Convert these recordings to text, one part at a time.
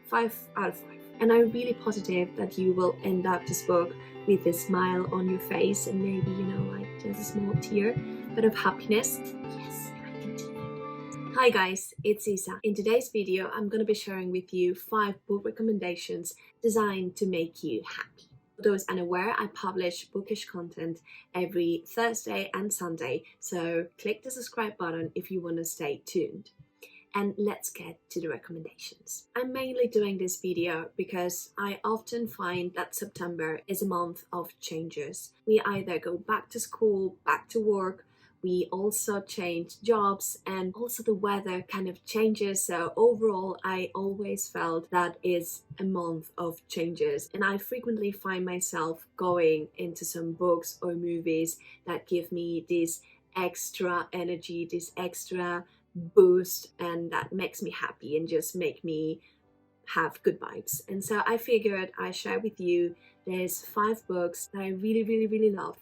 5 out of 5. And I'm really positive that you will end up this book with a smile on your face and maybe, like just a small tear, but of happiness. Yes, I can do it. Hi guys, it's Isa. In today's video, I'm going to be sharing with you 5 book recommendations designed to make you happy. For those unaware, I publish bookish content every Thursday and Sunday, so click the subscribe button if you want to stay tuned. And let's get to the recommendations. I'm mainly doing this video because I often find that September is a month of changes. We either go back to school, back to work, we also change jobs, and also the weather kind of changes. So overall, I always felt that is a month of changes, and I frequently find myself going into some books or movies that give me this extra energy, this extra boost, and that makes me happy and just make me have good vibes. And so I figured I share with you there's 5 books that I really love.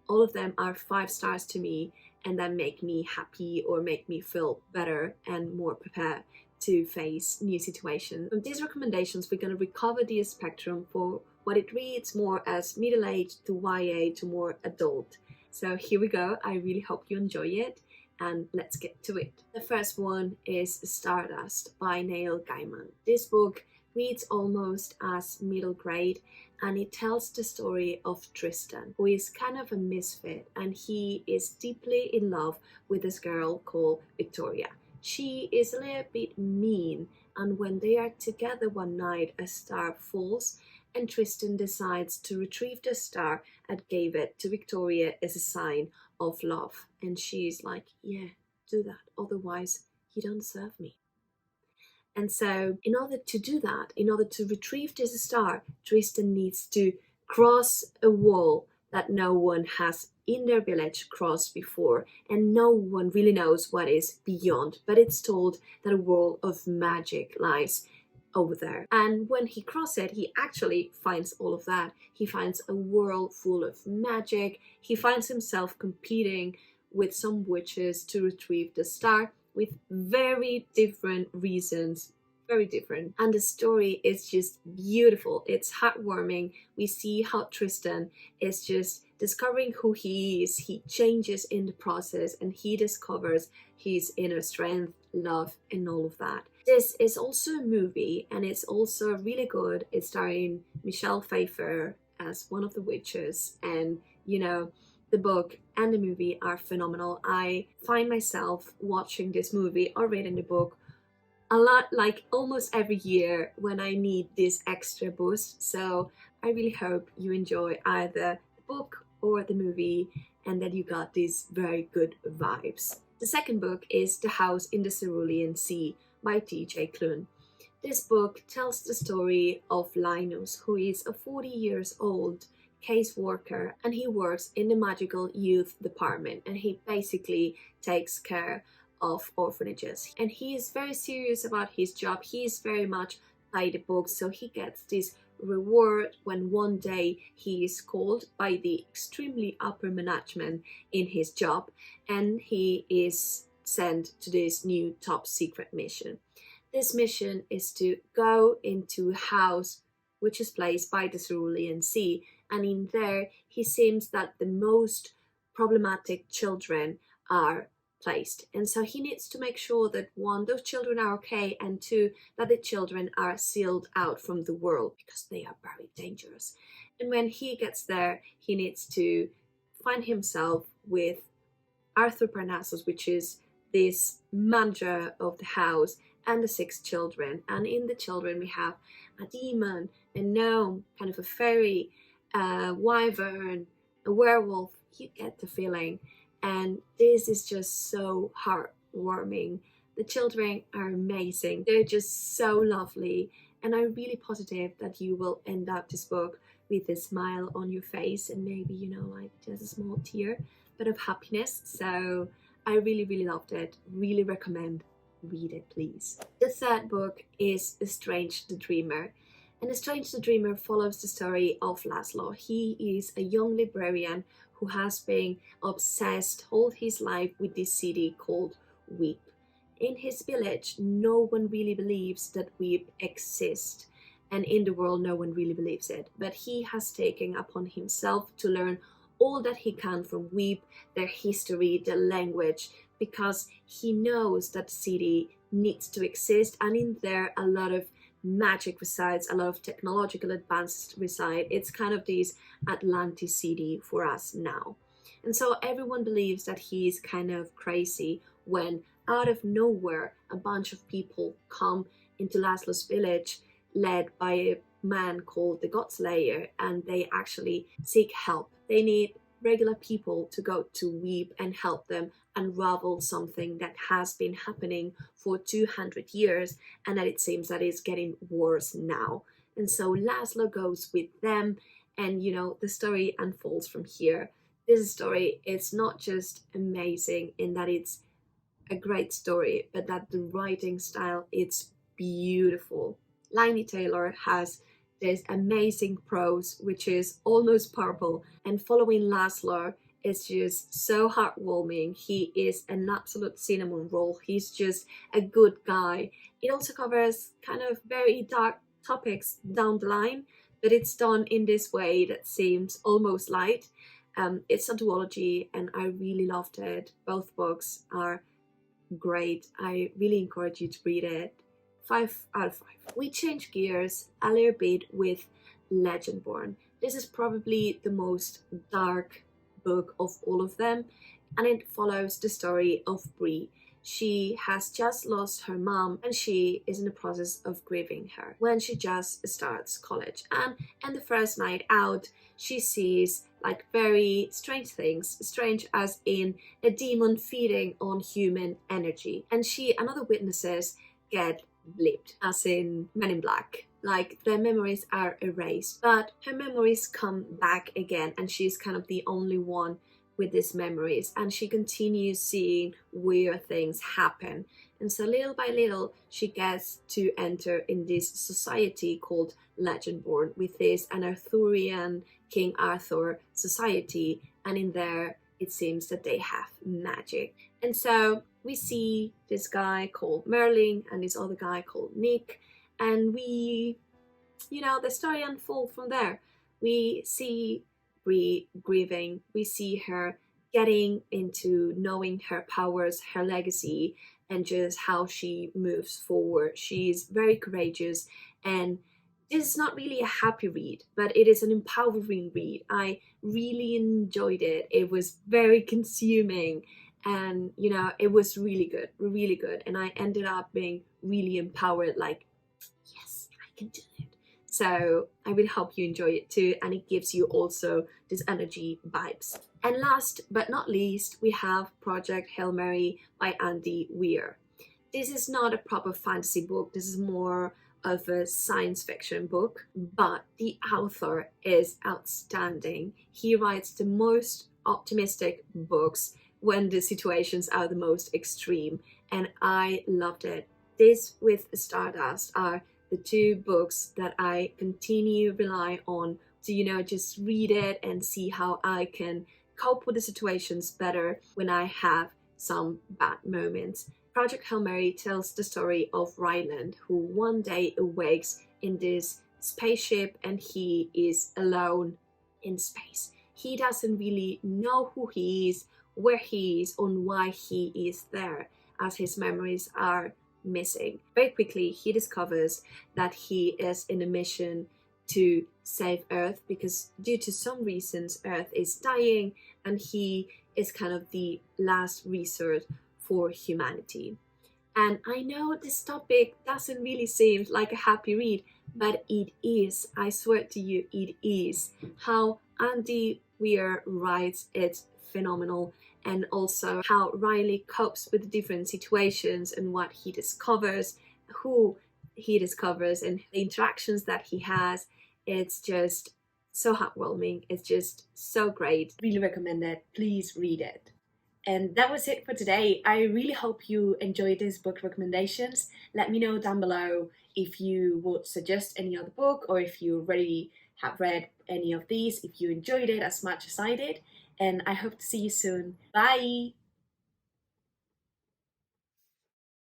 All of them are 5 stars to me and that make me happy or make me feel better and more prepared to face new situations. From these recommendations, we're going to recover the spectrum for what it reads more as middle-aged to YA to more adult. So here we go. I really hope you enjoy it. And let's get to it. The first one is Stardust by Neil Gaiman. This book reads almost as middle grade, and it tells the story of Tristan, who is kind of a misfit, and he is deeply in love with this girl called Victoria. She is a little bit mean, and when they are together one night, a star falls, and Tristan decides to retrieve the star and gave it to Victoria as a sign of love. And she's like, yeah, do that, otherwise you don't deserve me. And so in order to do that, in order to retrieve this star, Tristan needs to cross a wall that no one has in their village crossed before, and no one really knows what is beyond, but it's told that a world of magic lies over there. And when he crosses it, he actually finds all of that. He finds a world full of magic. He finds himself competing with some witches to retrieve the star with very different reasons. Very different. And the story is just beautiful. It's heartwarming. We see how Tristan is just discovering who he is. He changes in the process, and he discovers his inner strength, love, and all of that. This is also a movie, and it's also really good. It's starring Michelle Pfeiffer as one of the witches, and the book and the movie are phenomenal. I find myself watching this movie or reading the book a lot, like almost every year when I need this extra boost. So I really hope you enjoy either the book or the movie and that you got these very good vibes. The second book is The House in the Cerulean Sea by T.J. Klune. This book tells the story of Linus, who is a 40 years old case worker, and he works in the magical youth department, and he basically takes care of orphanages. And he is very serious about his job. He is very much by the book, so he gets this reward when one day he is called by the extremely upper management in his job, and he is sent to this new top secret mission. This mission is to go into a house which is placed by the Cerulean Sea, and in there he seems that the most problematic children are placed, and so he needs to make sure that 1, those children are okay, and 2, that the children are sealed out from the world because they are very dangerous. And when he gets there, he needs to find himself with Arthur Parnassus, which is this manager of the house, and the 6 children. And in the children we have a demon, a gnome, kind of a fairy, a wyvern, a werewolf. You get the feeling. And this is just so heartwarming. The children are amazing. They're just so lovely. And I'm really positive that you will end up this book with a smile on your face and maybe, like just a small tear, but of happiness. So I really loved it. Really recommend. Read it, please. The third book is Strange the Dreamer. And Strange the Dreamer follows the story of Laszlo. He is a young librarian who has been obsessed all his life with this city called Weep. in his village, no one really believes that we exist. And in the world, no one really believes it. But he has taken upon himself to learn all that he can from Weeb, their history, their language, because he knows that the city needs to exist, and in there a lot of magic resides, a lot of technological advances reside. It's kind of this Atlantis city for us now. And so everyone believes that he is kind of crazy when out of nowhere a bunch of people come into Laszlo's village led by a man called the Godslayer, and they actually seek help. They need regular people to go to Weeb and help them unravel something that has been happening for 200 years and that it seems that is getting worse now. And so Laszlo goes with them, and the story unfolds from here. This story is not just amazing in that it's a great story, but that the writing style, it's beautiful. Laini Taylor has this amazing prose which is almost purple, and following Laszlo is just so heartwarming. He is an absolute cinnamon roll. He's just a good guy. It also covers kind of very dark topics down the line, but it's done in this way that seems almost light. It's a duology and I really loved it. Both books are great. I really encourage you to read it. 5 out of 5. We change gears a little bit with Legendborn. This is probably the most dark book of all of them, and it follows the story of Bree. She has just lost her mom and she is in the process of grieving her when she just starts college. And the first night out, she sees like very strange things, strange as in a demon feeding on human energy. And she and other witnesses get blipped, as in Men in Black. Like their memories are erased, but her memories come back again, and she's kind of the only one with these memories, and she continues seeing weird things happen. And so little by little she gets to enter in this society called Legendborn, with this an Arthurian King Arthur society, and in there it seems that they have magic. And so we see this guy called Merlin and this other guy called Nick, and we, the story unfolds from there. We see Bree grieving, we see her getting into knowing her powers, her legacy, and just how she moves forward. She's very courageous, and this is not really a happy read, but it is an empowering read. I really enjoyed it. It was very consuming, and it was really good, and I ended up being really empowered, like, yes, I can do it. So I really hope you enjoy it too, and it gives you also this energy vibes. And last but not least, we have Project Hail Mary by Andy Weir. This is not a proper fantasy book. This is more of a science fiction book, but the author is outstanding. He writes the most optimistic books when the situations are the most extreme, and I loved it. This with Stardust are the two books that I continue rely on to just read it and see how I can cope with the situations better when I have some bad moments. Project Hail Mary tells the story of Ryland, who one day awakes in this spaceship and he is alone in space. He doesn't really know who he is, where he is, or why he is there, as his memories are missing. Very quickly he discovers that he is in a mission to save Earth, because due to some reasons Earth is dying and he is kind of the last resort for humanity. And I know this topic doesn't really seem like a happy read, but it is. I swear to you, it is. How Andy Weir writes, it's phenomenal. And also how Riley copes with the different situations and what he discovers, who he discovers, and the interactions that he has. It's just so heartwarming. It's just so great. Really recommend it. Please read it. And that was it for today. I really hope you enjoyed these book recommendations. Let me know down below if you would suggest any other book, or if you already have read any of these, if you enjoyed it as much as I did. And I hope to see you soon. Bye!